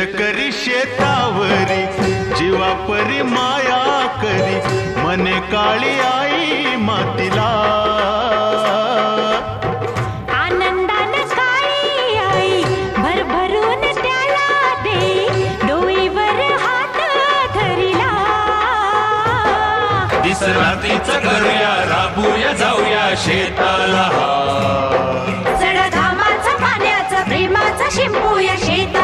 करी शेतावरी, जीवा परी माया करी, मने काळी आई मातीला. आनंदानं काळी आई भरभरून त्याला दे, डोईवर हात धरिला. दिसरातीचं करूया, राबूया जाऊया शेताला. जड घामाचं पाण्याचं प्रेमाचं शिंपूया शेता.